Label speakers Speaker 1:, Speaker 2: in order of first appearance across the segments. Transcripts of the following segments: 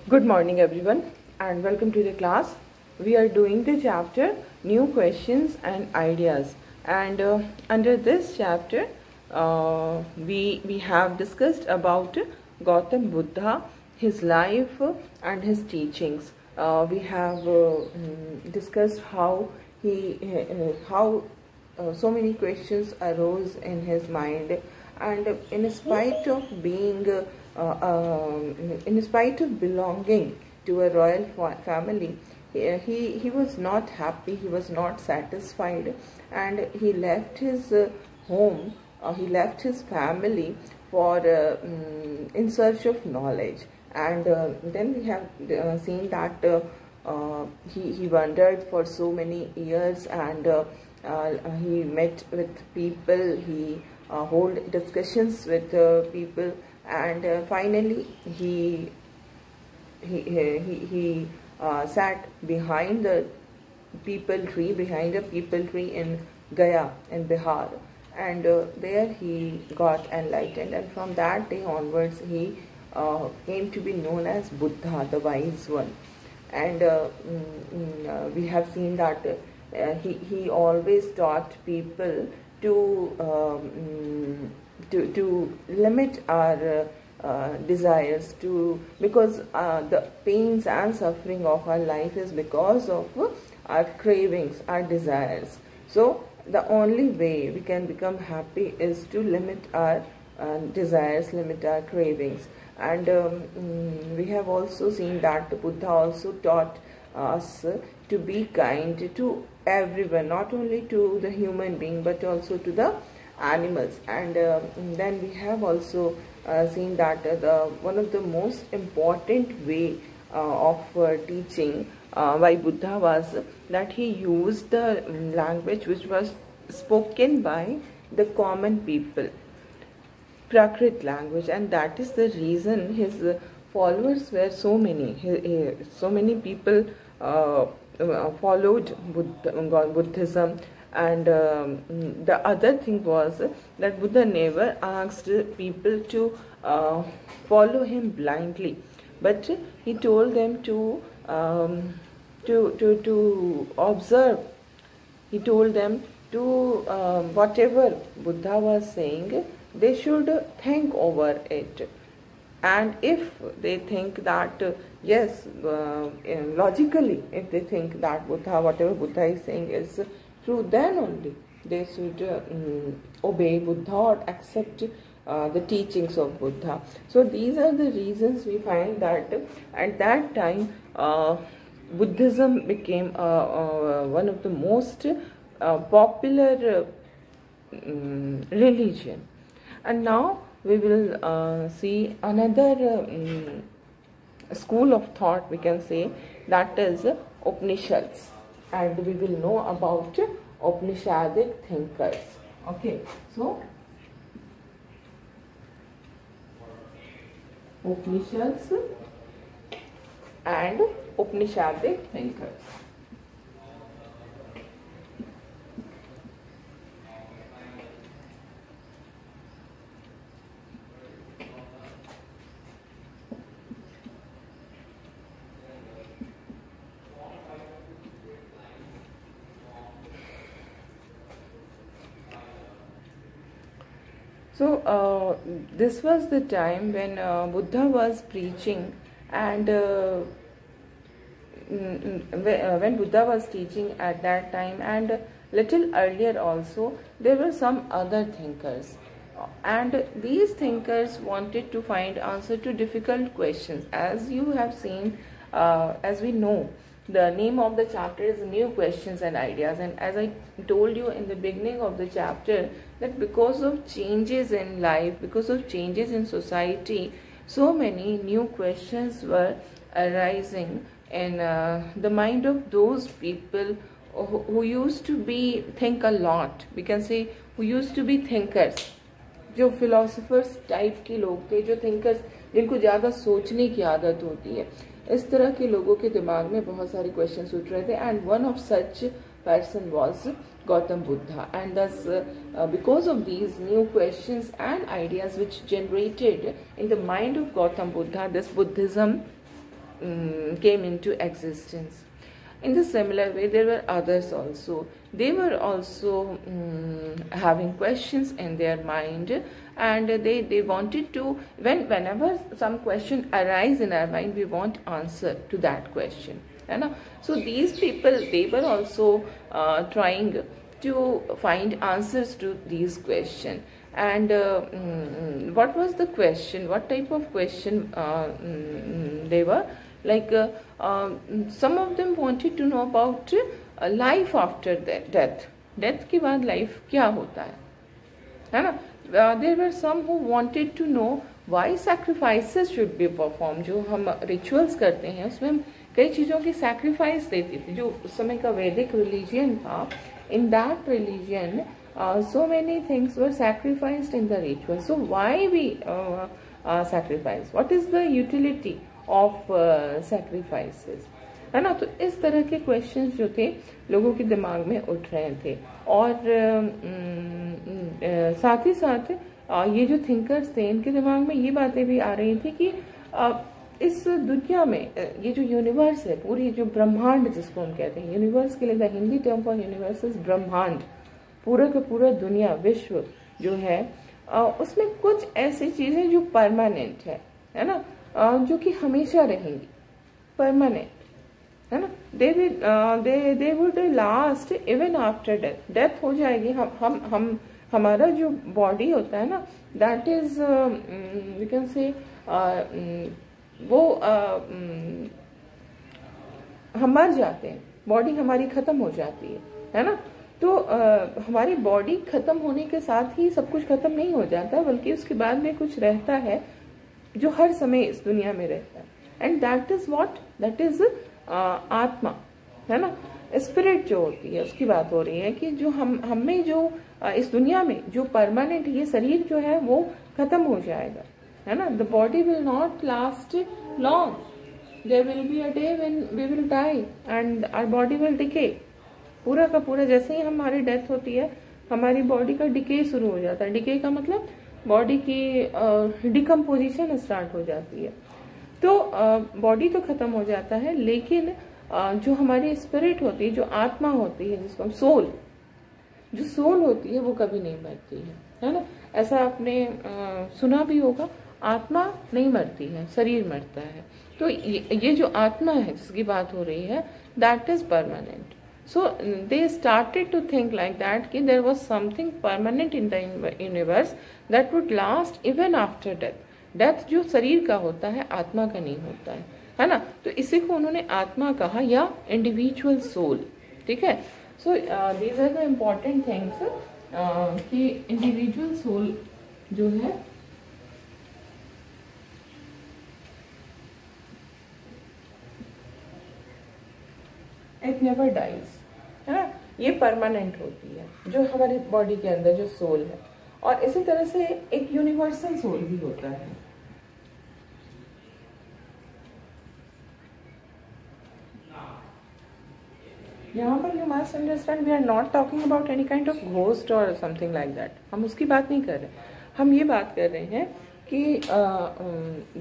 Speaker 1: Good morning everyone and welcome to the class. We are doing the chapter New Questions and Ideas, and under this chapter we have discussed about Gautam Buddha, his life and his teachings. We have discussed how so many questions arose in his mind, and in spite of being in spite of belonging to a royal family, he was not happy, he was not satisfied, and he left his home, he left his family for in search of knowledge. And then we have seen that he wandered for so many years, and he met with people, he hold discussions with people, and finally he sat behind a peepal tree in Gaya in Bihar, and there he got enlightened, and from that day onwards he came to be known as Buddha, the wise one. And we have seen that he always taught people to limit our desires, because the pains and suffering of our life is because of our cravings, our desires. So the only way we can become happy is to limit our desires, limit our cravings. And we have also seen that Buddha also taught us to be kind to everyone, not only to the human being but also to the animals. And then we have also seen that one of the most important way of teaching by Buddha was that he used the language which was spoken by the common people, Prakrit language, and that is the reason his followers were so many. So many people followed Buddhism. And the other thing was that Buddha never asked people to follow him blindly, but he told them to observe. He told them to whatever Buddha was saying, they should think over it. And if they think that yes, logically, if they think that whatever Buddha is saying is true, then only they should obey Buddha or accept the teachings of Buddha. So these are the reasons we find that at that time Buddhism became one of the most popular religion. And now we will see another school of thought, we can say, that is Upanishads, and we will know about Upanishadic thinkers. Okay, so Upanishads and Upanishadic thinkers. So this was the time when Buddha was preaching, and when Buddha was teaching at that time, and little earlier also, there were some other thinkers, and these thinkers wanted to find answer to difficult questions. As you have seen, as we know, the name of the chapter is New Questions and Ideas, and as I told you in the beginning of the chapter, that because of changes in life, because of changes in society, so many new questions were arising in the mind of those people who used to think a lot, we can say, who used to be thinkers, जो philosophers type के लोग थे, जो thinkers जिनको ज़्यादा सोचने की आदत होती है, इस तरह के लोगों के दिमाग में बहुत सारे क्वेश्चंस उठ रहे थे. And one of such person was Gautam Buddha, and thus because of these new questions and ideas which generated in the mind of Gautam Buddha, this Buddhism came into existence. In the similar way, there were others also. They were also having questions in their mind, and they wanted to, whenever some question arise in our mind, we want answer to that question. So these people, they were also trying to find answers to these questions. And what was the question? What type of question they were? Like some of them wanted to know about life after death. Death के बाद life क्या होता है ना? There were some who wanted to know why sacrifices should be performed. जो हम rituals करते हैं उसमें हम कई चीज़ों की sacrifice देते थे. जो उस समय का वैदिक religion था, in that religion so many things were sacrificed in the ritual. So why we sacrifice? What is the utility of sacrifices? है ना? तो इस तरह के questions जो थे लोगों के दिमाग में उठ रहे थे. और साथ ही साथ ये जो thinkers थे, इनके दिमाग में ये बातें भी आ रही थी कि इस दुनिया में ये जो यूनिवर्स है, पूरी जो ब्रह्मांड जिसको हम कहते हैं, यूनिवर्स के लिए the Hindi term for universe is ब्रह्मांड. पूरा का पूरा दुनिया, विश्व जो है, उसमें कुछ ऐसी चीजें जो परमानेंट है ना, जो कि हमेशा रहेंगी, परमानेंट है ना. They would last even after death. Death हो जाएगी, हम हमारा जो बॉडी होता है ना, that is we can say वो हम मर जाते हैं, बॉडी हमारी खत्म हो जाती है ना. तो हमारी बॉडी खत्म होने के साथ ही सब कुछ खत्म नहीं हो जाता, बल्कि उसके बाद में कुछ रहता है जो हर समय इस दुनिया में रहता है. And that is what, that is आत्मा, है ना. स्पिरिट जो होती है उसकी बात हो रही है कि जो हमें जो इस दुनिया में जो परमानेंट, ये शरीर जो है वो खत्म हो जाएगा, है ना. The body will not last long. There will be a day when we will die and our body will decay. पूरा का पूरा जैसे ही हमारी डेथ होती है, हमारी बॉडी का डिके शुरू हो जाता है. डिके का मतलब बॉडी की डिकम्पोजिशन स्टार्ट हो जाती है. तो बॉडी तो खत्म हो जाता है, लेकिन जो हमारी स्पिरिट होती है, जो आत्मा होती है, जिसको हम सोल, जो सोल होती है वो कभी नहीं मरती है ना. ऐसा आपने सुना भी होगा, आत्मा नहीं मरती है, शरीर मरता है. तो ये जो आत्मा है जिसकी बात हो रही है, that is permanent. So they started to think like that कि there was something permanent in the universe that would last even after death. Death जो शरीर का होता है, आत्मा का नहीं होता है ना. तो इसी को उन्होंने आत्मा कहा, या इंडिविजुअल सोल. ठीक है. So these are the important things कि इंडिविजुअल सोल जो है इट नेवर डाइज, है ना. ये परमानेंट होती है, जो हमारी बॉडी के अंदर जो सोल है. और इसी तरह से एक यूनिवर्सल सोल भी होता है. यहाँ पर you must understand, we are not talking about any kind of ghost और समथिंग लाइक दैट. हम उसकी बात नहीं कर रहे. हम ये बात कर रहे हैं कि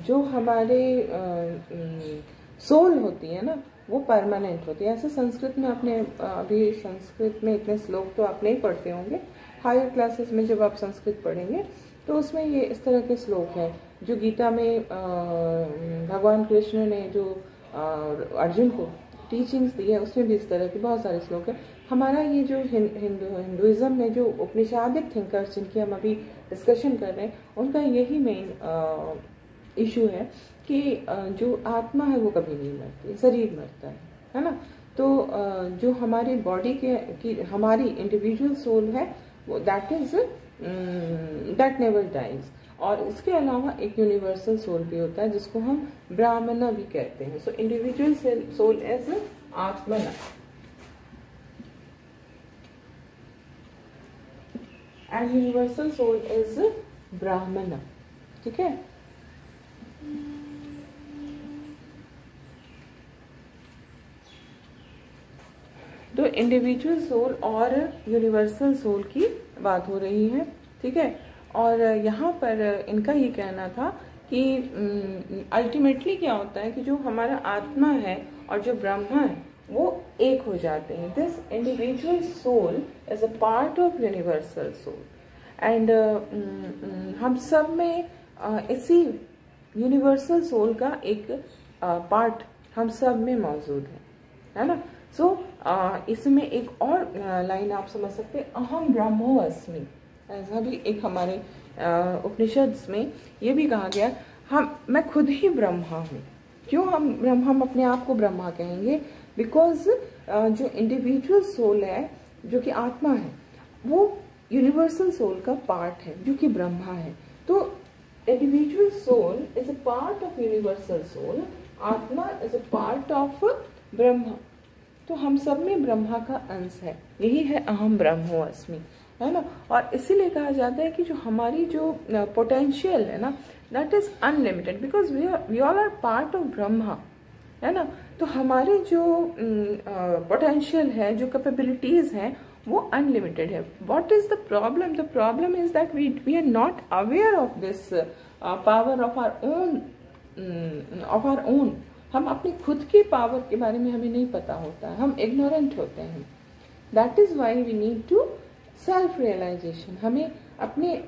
Speaker 1: जो हमारे सोल होती है ना, वो परमानेंट होती है. ऐसे संस्कृत में आपने अभी संस्कृत में इतने श्लोक तो आप नहीं पढ़ते होंगे. हायर क्लासेस में जब आप संस्कृत पढ़ेंगे तो उसमें ये इस तरह के श्लोक हैं, जो गीता में भगवान कृष्ण ने जो अर्जुन को टीचिंग्स दी है, उसमें भी इस तरह के बहुत सारे श्लोक हैं. हमारा ये जो हिंदुइज्म में जो उपनिषादिक थिंकर्स जिनकी हम अभी डिस्कशन कर रहे हैं, उनका यही मेन इशू है कि जो आत्मा है वो कभी नहीं मरती, शरीर मरता है ना. तो जो हमारी बॉडी की हमारी इंडिविजुअल सोल है, वो दैट नेवर डाइज. और इसके अलावा एक यूनिवर्सल सोल भी होता है जिसको हम ब्राह्मणा भी कहते हैं. सो इंडिविजुअल सोल एज आत्मना एंड यूनिवर्सल सोल इज ब्राह्मणा. ठीक है. तो इंडिविजुअल सोल और यूनिवर्सल सोल की बात हो रही है. ठीक है. और यहाँ पर इनका ये कहना था कि अल्टीमेटली क्या होता है कि जो हमारा आत्मा है और जो ब्रह्मा है वो एक हो जाते हैं. This individual soul is a part of universal soul. And हम सब में इसी यूनिवर्सल सोल का एक पार्ट हम सब में मौजूद है ना. सो इसमें एक और लाइन आप समझ सकते हैं, अहम ब्रह्मोस्मि. ऐसा भी एक हमारे उपनिषद में ये भी कहा गया, मैं खुद ही ब्रह्मा हूँ. क्यों हम अपने आप को ब्रह्मा कहेंगे? बिकॉज जो इंडिविजुअल सोल है, जो कि आत्मा है, वो यूनिवर्सल सोल का पार्ट है जो कि ब्रह्मा है. तो individual soul is a part of universal soul, atma is a part of Brahma. तो हम सब में ब्रह्मा का अंश है. यही है अहम ब्रह्मोस्मि, है ना. और इसीलिए कहा जाता है कि जो हमारी जो पोटेंशियल है ना, that is unlimited because we all are part of Brahma, है ना. तो हमारे जो पोटेंशियल है, जो कैपेबिलिटीज हैं, वो अनलिमिटेड है. What is the problem? The problem is that we are not aware of this power of our own. हम अपनी खुद की पावर के बारे में हमें नहीं पता होता है, हम इग्नोरेंट होते हैं. That is why we need to self realization. हमें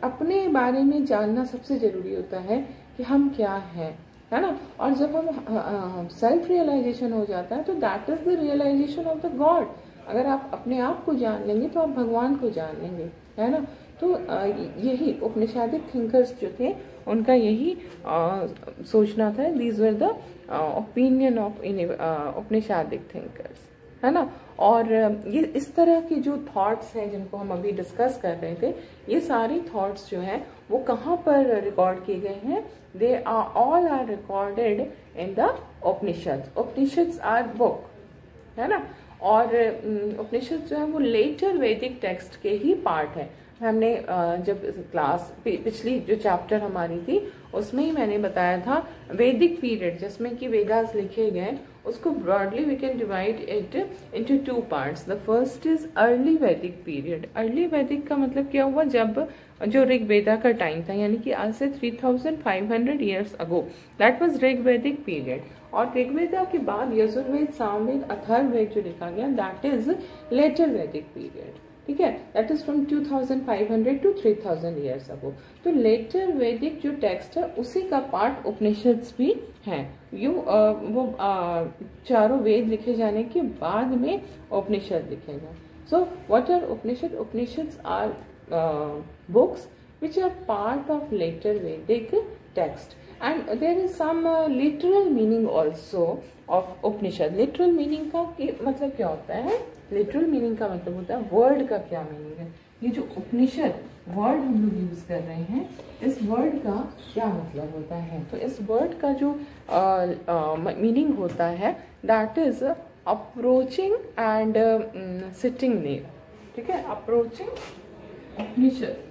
Speaker 1: अपने बारे में जानना सबसे जरूरी होता है कि हम क्या हैं, है ना. और जब हम सेल्फ रियलाइजेशन हो जाता है तो that is the realization of the god. अगर आप अपने आप को जान लेंगे तो आप भगवान को जान लेंगे, है ना. तो यही उपनिषदिक थिंकर्स जो थे उनका यही सोचना था. These were the opinion of Upanishadic thinkers, है ना. और ये इस तरह की जो थॉट्स हैं जिनको हम अभी डिस्कस कर रहे थे, ये सारी थॉट्स जो हैं वो कहाँ पर रिकॉर्ड किए गए हैं? They all are recorded in the Upanishad. Upanishads are book, है ना. और उपनिषद जो है वो लेटर वैदिक टेक्स्ट के ही पार्ट है. हमने जब क्लास पिछली जो चैप्टर हमारी थी उसमें ही मैंने बताया था वैदिक पीरियड जिसमें कि वेदास लिखे गए, उसको broadly we can divide it into two parts. The first is early Vedic period. Early Vedic का मतलब क्या हुआ? जब जो ऋग्वेदा का टाइम था, यानी कि आज से 3500 years ago, that was Rigvedic period. और ऋग्वेदा के बाद यजुर्वेद, सामवेद, अथर्ववेद जो लिखा गया, that is later Vedic period. ठीक है, that is from 2500 to 3000 years ago. तो लेटर वैदिक जो टेक्स्ट है उसी का पार्ट उपनिषद्स भी है. वो चारों वेद लिखे जाने के बाद में उपनिषद लिखेगा. So what are Upanishad? Upanishads are books which are part of later Vedic text, and there is some literal meaning also of Upanishad. Literal meaning का मतलब क्या होता है? Literal meaning का मतलब होता है वर्ड का क्या मीनिंग है. ये जो उपनिषद वर्ड हम लोग यूज कर रहे हैं, इस वर्ड का क्या मतलब होता है? तो इस वर्ड का जो मीनिंग होता है that is approaching and sitting near. ठीक है, approaching Upanishad.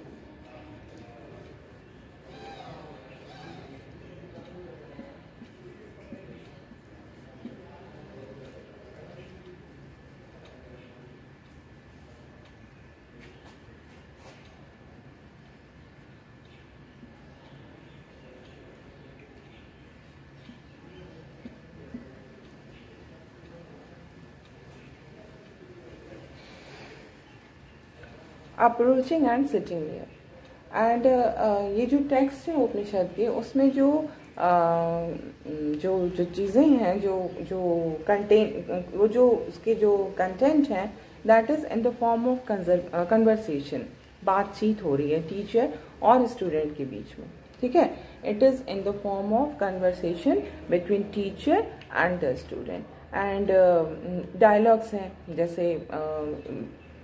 Speaker 1: Approaching and sitting near. And ये जो टेक्स्ट है उपनिषद के, उसमें जो जो चीज़ें हैं, जो कंटेन, वो जो उसके जो कंटेंट है, that is in the form of conversation. बातचीत हो रही है टीचर और स्टूडेंट के बीच में. ठीक है, it is in the form of conversation between teacher and the student. And dialogues हैं, जैसे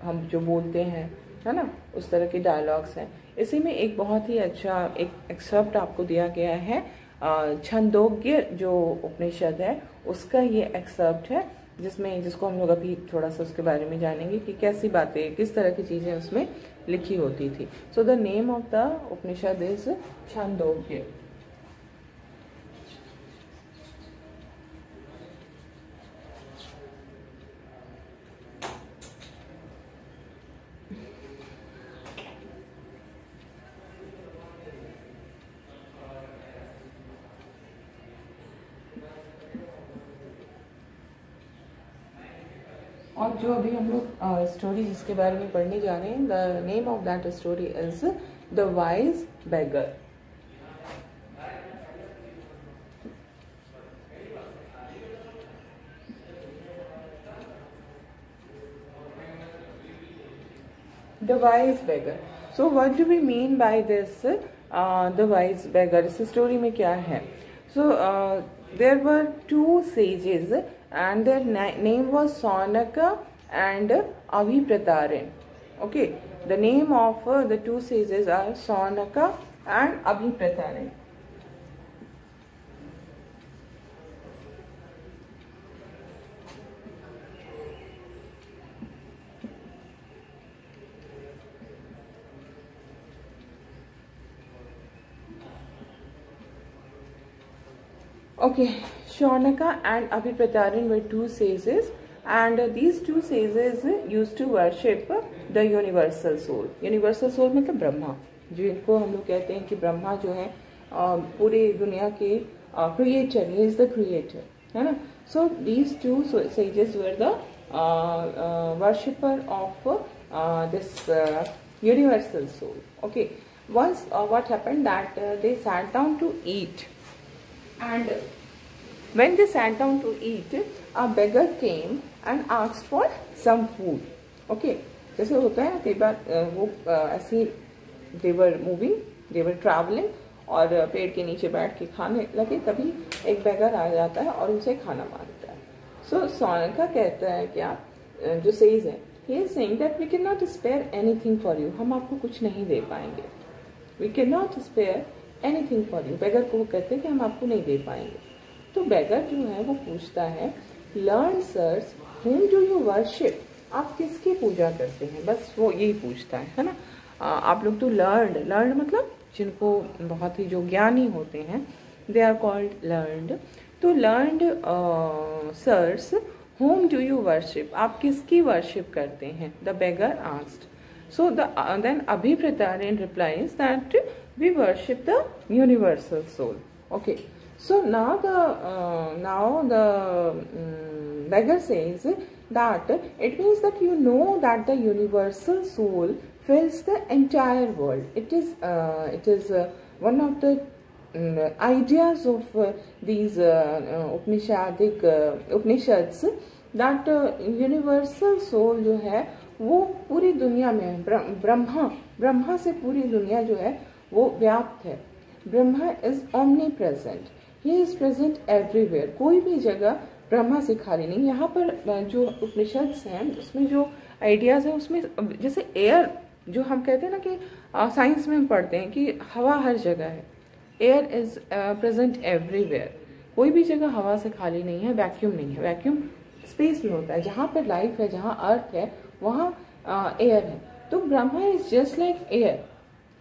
Speaker 1: हम जो बोलते हैं, है ना, उस तरह के डायलॉग्स हैं. इसी में एक बहुत ही अच्छा एक एक्सर्प्ट आपको दिया गया है. छंदोग्य जो उपनिषद है उसका ये एक्सर्प्ट है, जिसको हम लोग अभी थोड़ा सा उसके बारे में जानेंगे कि कैसी बातें, किस तरह की चीजें उसमें लिखी होती थी. So the name of the Upanishad is Chandogya. और जो अभी हम लोग स्टोरी जिसके बारे में पढ़ने जा रहे हैं, the name of that story is the wise beggar. The wise beggar. So what do we mean by this the wise beggar? इस स्टोरी में क्या है? So there were two sages and their name was Saunaka and Abhipratarin. Okay, the name of the two sages are Saunaka and Abhipratarin. Okay, Shaunaka and Abhipratarin were two sages, and these two sages used to worship the universal soul. Universal soul मतलब ब्रह्मा, जिनको हम लोग कहते हैं कि ब्रह्मा जो है पूरी दुनिया के creator, he is the creator, है ना. So these two sages were the worshipper of this universal soul. Okay, once what happened that they sat down to eat. And when they sat down to eat, a beggar came and asked for some food. Okay, जैसे होता है ना कई बार वो ऐसे they were moving, they were traveling और पेड़ के नीचे बैठ के खाने लगे, तभी एक बेगर आ जाता है और उसे खाना मांगता है. So सोनका कहता है कि आप जो सेज है, he is saying that we cannot spare anything for you. हम आपको कुछ नहीं दे पाएंगे. We cannot spare anything for you. बेगर को वो कहते हैं कि हम आपको नहीं दे पाएंगे. तो बेगर जो है वो पूछता है, learned sirs, whom do you worship? आप किसकी पूजा करते हैं? बस वो यही पूछता है ना. आप लोग तो learned मतलब जिनको बहुत ही जो ज्ञानी होते हैं, they are called learned. तो learned sirs, whom do you worship? आप किसकी worship करते हैं? The beggar asked. So then Abhipratarin replies that we worship the universal soul. Okay, so now the beggar says that it means that you know that the universal soul fills the entire world. It is one of the ideas of these Upanishads that universal soul जो है वो पूरी दुनिया में ब्रह्मा से पूरी दुनिया जो है वो व्याप्त है. Brahma is omni present, he is present everywhere. कोई भी जगह ब्रह्मा से खाली नहीं. यहाँ पर जो उपनिषद्स हैं उसमें जो आइडियाज है उसमें जैसे एयर जो हम कहते हैं ना कि साइंस में हम पढ़ते हैं कि हवा हर जगह है. Air is present everywhere. कोई भी जगह हवा से खाली नहीं है. वैक्यूम नहीं है. वैक्यूम स्पेस में होता है. जहाँ पर लाइफ है, जहाँ अर्थ है, वहाँ एयर है. तो Brahma is just like air,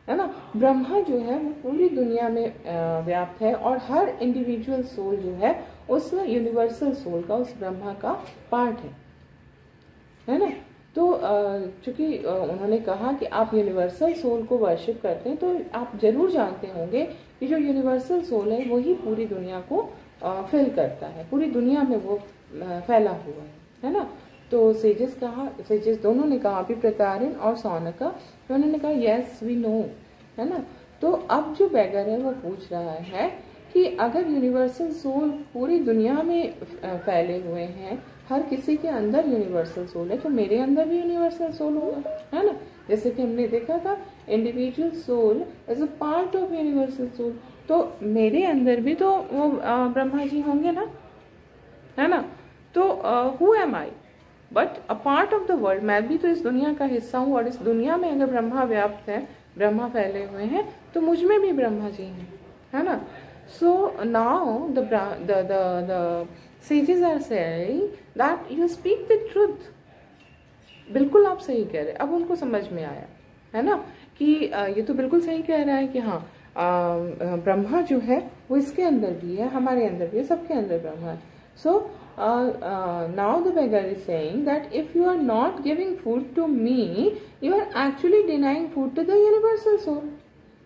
Speaker 1: है ना. ब्रह्मा जो है वो पूरी दुनिया में व्याप्त है और हर इंडिविजुअल सोल जो है उस यूनिवर्सल सोल का, उस ब्रह्मा का पार्ट है ना. तो चूंकि उन्होंने कहा कि आप यूनिवर्सल सोल को वर्शिप करते हैं, तो आप जरूर जानते होंगे कि जो यूनिवर्सल सोल है वही पूरी दुनिया को फिल करता है. पूरी दुनिया में वो फैला हुआ है ना. तो सेजेस दोनों ने कहा, अभिप्रतारिन और सौनका, उन्होंने कहा यस वी नो, है ना. तो अब जो बेगर है वो पूछ रहा है कि अगर यूनिवर्सल सोल पूरी दुनिया में फैले हुए हैं, हर किसी के अंदर यूनिवर्सल सोल है, तो मेरे अंदर भी यूनिवर्सल सोल होगा, है ना. जैसे कि हमने देखा था individual soul is a part of universal soul. तो मेरे अंदर भी तो वो ब्रह्मा जी होंगे ना, है ना. तो who am I but a part of the world. मैं भी तो इस दुनिया का हिस्सा हूँ और इस दुनिया में अगर ब्रह्मा व्याप्त है, ब्रह्मा फैले हुए हैं, तो मुझ में भी ब्रह्मा जी हैं, है ना. So now the sages are saying that you speak the truth. बिल्कुल आप सही कह रहे हैं. अब उनको समझ में आया, है ना, कि ये तो बिल्कुल सही कह रहा है कि हाँ ब्रह्मा जो है वो इसके अंदर भी है, हमारे अंदर भी है, सबके अंदर ब्रह्मा है. सो now the beggar is saying that if you are not giving food to me, you are actually denying food to the universal soul,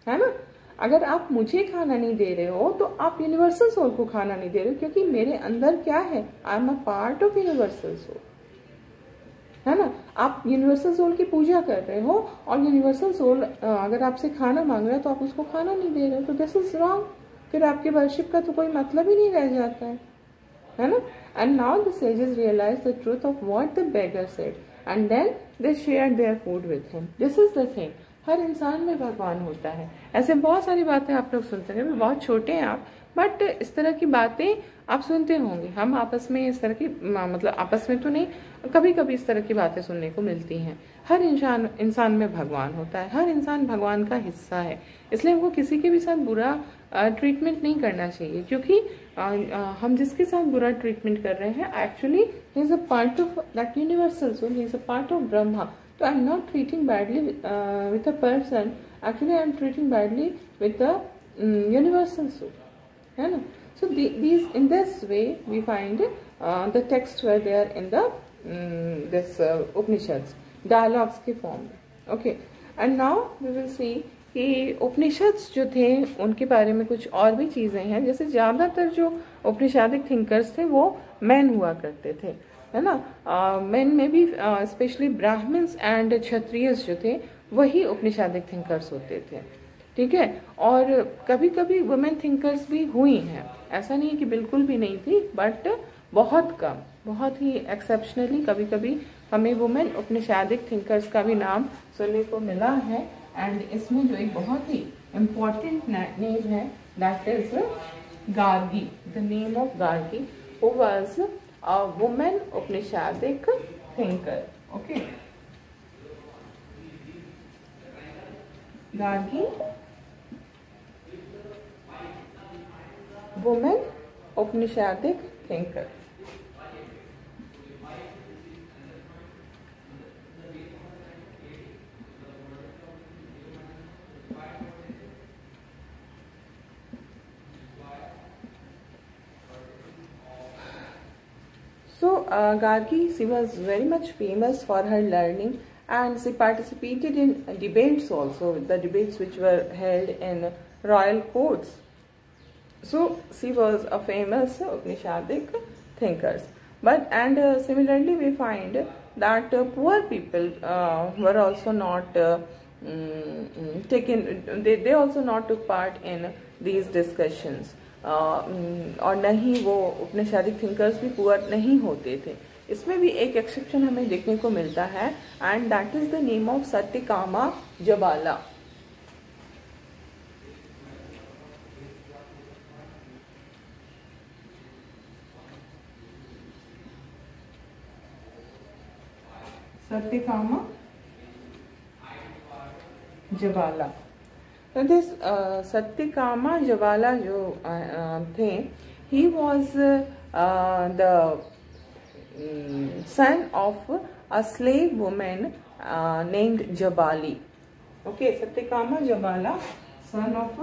Speaker 1: है ना. अगर आप मुझे खाना नहीं दे रहे हो तो आप यूनिवर्सल सोल को खाना नहीं दे रहे हो, क्योंकि मेरे अंदर क्या है, I am a part of universal soul. है ना। आप यूनिवर्सल सोल की पूजा कर रहे हो और यूनिवर्सल सोल अगर आपसे खाना मांग रहा है तो आप उसको खाना नहीं दे रहे हो, तो दिस इज रॉन्ग। फिर आपके वर्शिप का तो कोई मतलब ही नहीं रह जाता है ना। And now the sages realise the truth of what the beggar said and then they share their food with him. This is the thing, हर इंसान में भगवान होता है। ऐसे बहुत सारी बातें आप लोग सुनते हैं, बहुत छोटे हैं आप, बट इस तरह की बातें आप सुनते होंगे। हम आपस में इस तरह की, मतलब आपस में तो नहीं, कभी कभी इस तरह की बातें सुनने को मिलती हैं। हर इंसान में भगवान होता है, हर इंसान भगवान का हिस्सा है, इसलिए हमको किसी के भी साथ बुरा ट्रीटमेंट नहीं करना चाहिए, क्योंकि हम जिसके साथ बुरा ट्रीटमेंट कर रहे हैं actually he is a part of that universal soul, he is a part of Brahma. तो I am not treating badly with a person, actually I am treating badly with the universal soul, है ना। So these, in this way we find the text were there in the this Upanishads, dialogues के form में. Okay, and now we will see कि उपनिषद्स जो थे उनके बारे में कुछ और भी चीज़ें हैं। जैसे ज़्यादातर जो उपनिषादिक थिंकर्स थे वो मैन हुआ करते थे, है ना। मैन में भी स्पेशली ब्राह्मण्स एंड क्षत्रियस जो थे वही उपनिषादिक थिंकर्स होते थे, ठीक है। और कभी कभी वुमेन थिंकर्स भी हुई हैं, ऐसा नहीं है कि बिल्कुल भी नहीं थी, बट बहुत कम, बहुत ही एक्सेप्शनली कभी कभी हमें वुमेन उपनिषादिक थिंकर्स का भी नाम सुनने को मिला है। एंड इसमें जो एक बहुत ही इम्पोर्टेंट नेम है that is Gargi, the name of Gargi, who was a women Upanishadic thinker. Okay, Gargi women Upanishadic thinker. So Gargi, she was very much famous for her learning, and she participated in debates also, the debates which were held in royal courts. So she was a famous Upanishadic thinker. But similarly we find that poor people were also not taken, they also not took part in these discussions. और नहीं वो उपनिषादिक thinkers भी poor नहीं होते थे। इसमें भी एक एक्सेप्शन हमें देखने को मिलता है, and that is the name of Satyakama जबाला। सत्यकामा जबाला। तो दिस सत्यकामा जबाला जो थे, he was the sun of a slave women named Jabali. Okay, Satyakama Jabala, son of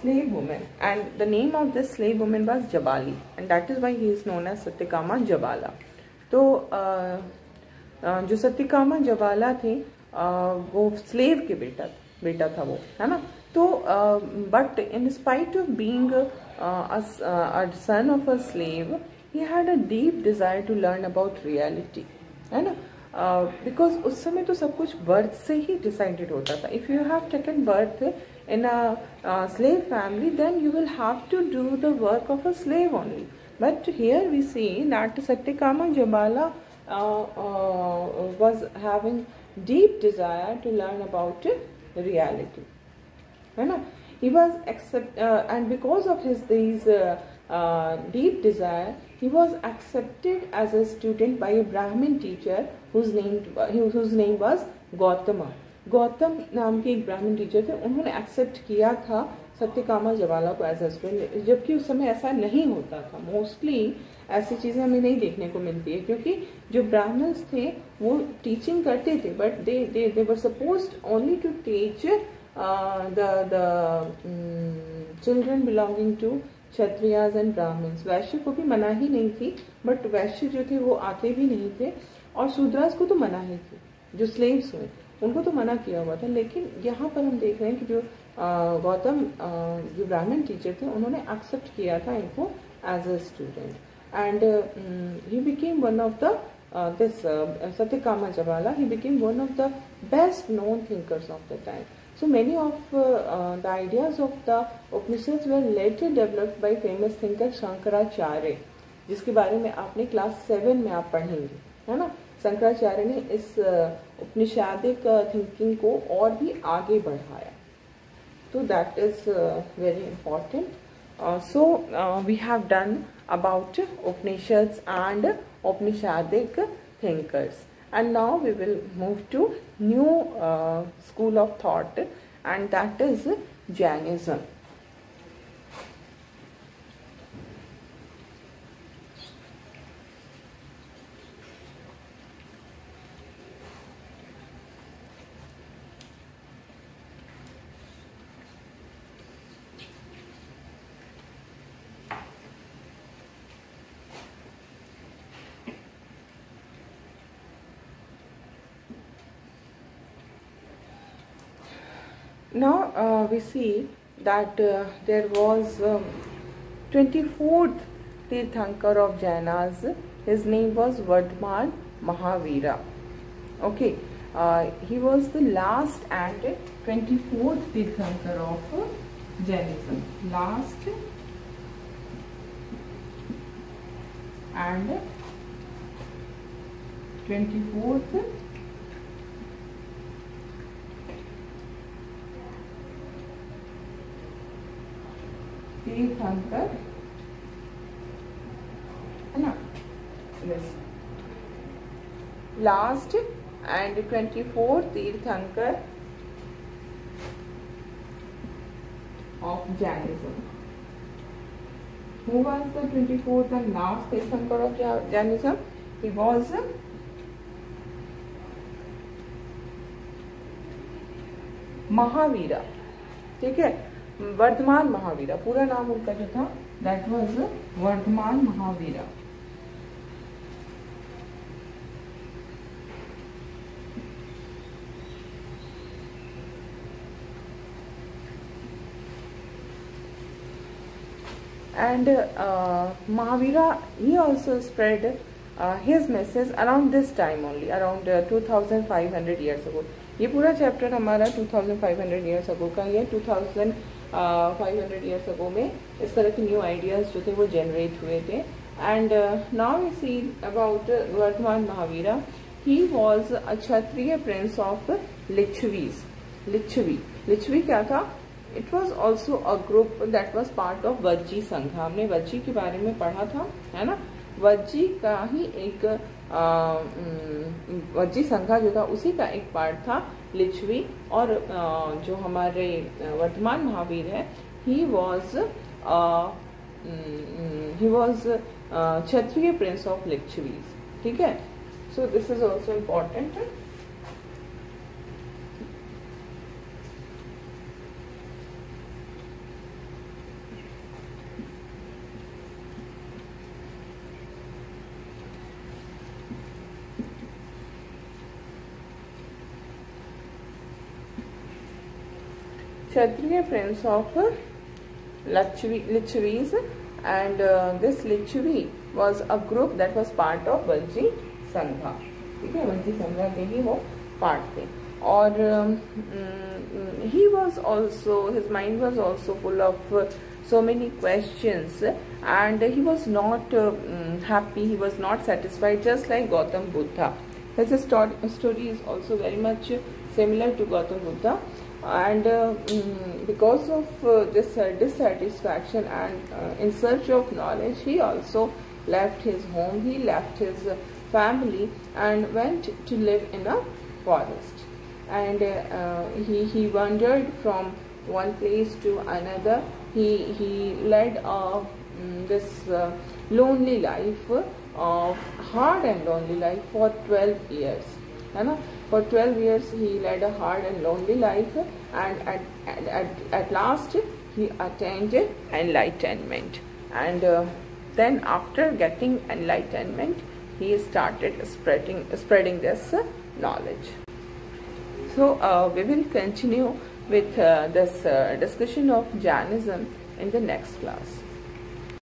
Speaker 1: slave woman, and the name of this slave woman was Jabali, and that is why he is known as Satyakama Jabala. तो जो सत्यकामा जबाला थे वो slave के बेटा था वो, है ना। तो but in spite of being a son of a slave, he had a deep desire to learn about reality, है ना। बिकॉज उस समय तो सब कुछ बर्थ से ही डिसाइडेड होता था। If you have taken birth in a slave family, then you will have to do the work of a slave only. But here we see that Satyakama Jabala was having deep desire to learn about reality, है ना। He was and because of his these deep desire, he was accepted as a student by a Brahmin teacher whose name was Gautama. Gautam नाम के एक ब्राह्मण teacher थे, उन्होंने accept किया था सत्यकामा जबाला को एज ए स्टूडेंट, जबकि उस समय ऐसा नहीं होता था। मोस्टली ऐसी चीज़ें हमें नहीं देखने को मिलती है, क्योंकि जो ब्राह्मण्स थे वो टीचिंग करते थे, but they were supposed only to teach the children belonging to Kshatriyas and Brahmins. Vaishya को भी मना ही नहीं थी, बट वैश्य जो थे वो आते भी नहीं थे, और शूद्रास को तो मना ही थी, जो स्लेव्स हुए। उनको तो मना किया हुआ था, लेकिन यहाँ पर हम देख रहे हैं कि जो गौतम जो ब्राह्मण टीचर थे उन्होंने एक्सेप्ट किया था इनको as a student, and he became one of the Satyakama Jawala, he became one of the best known thinkers of the time. So many of the ideas of the Upanishads were later developed by famous thinker Shankaracharya, जिसके बारे में आपने class 7 में आप पढ़ेंगे, है ना। शंकराचार्य ने इस उपनिषादिक थिंकिंग को और भी आगे बढ़ाया, तो that is very important. So we have done about Upanishads and Upanishadic thinkers, and now we will move to new school of thought, and that is Jainism. Now we see that there was 24th Tirthankar of Jainas. His name was Vardhaman Mahavira. Okay, he was the last and 24th Tirthankar of Jainism. Last and 24th तीर्थंकर, है ना, yes, last and 24th तीर्थंकर of Jainism. Who was the 24th and last तीर्थंकर of Jainism? He was Mahavira, ठीक है, वर्धमान महावीरा, पूरा नाम उनका जो था that was Vardhaman Mahavira. And Mahavira, he also spread his message around this time only, around 2500 years ago. ये पूरा चैप्टर हमारा 2500 years ago का, ये 2500 years ago में इस तरह के न्यू आइडियाज जो थे वो जनरेट हुए थे. And now we see about Vardhaman Mahavira. He was a Kshatriya prince of Licchavis. Licchavi क्या था? It was also a group that was part of Vajji Sangh. हमने वज्जी के बारे में पढ़ा था, है ना. वज्जी का ही एक वज्जी संघा जो था उसी का एक पार्ट था लिच्छवी. और जो हमारे वर्धमान महावीर है, he was Kshatriya prince of Licchavis, ठीक है. So this is also important. Kshatriya prince of Lichavis, and this Lichavi was a group that was part of Vajji Sangha. ठीक है, वज्जी संघा के ही वो पार्ट थे. और he was also, his mind was also full of so many questions, and he was not happy, he was not satisfied, just like Gautam Buddha. His story is also very much similar to Gautam Buddha. And because of this dissatisfaction and in search of knowledge, he also left his home, he left his family and went to live in a forest. And he wandered from one place to another. He led this lonely life, hard and lonely life for 12 years. है ना. For 12 years he led a hard and lonely life, and at last he attained enlightenment. And then after getting enlightenment, he started spreading this knowledge. So we will continue with this discussion of Jainism in the next class.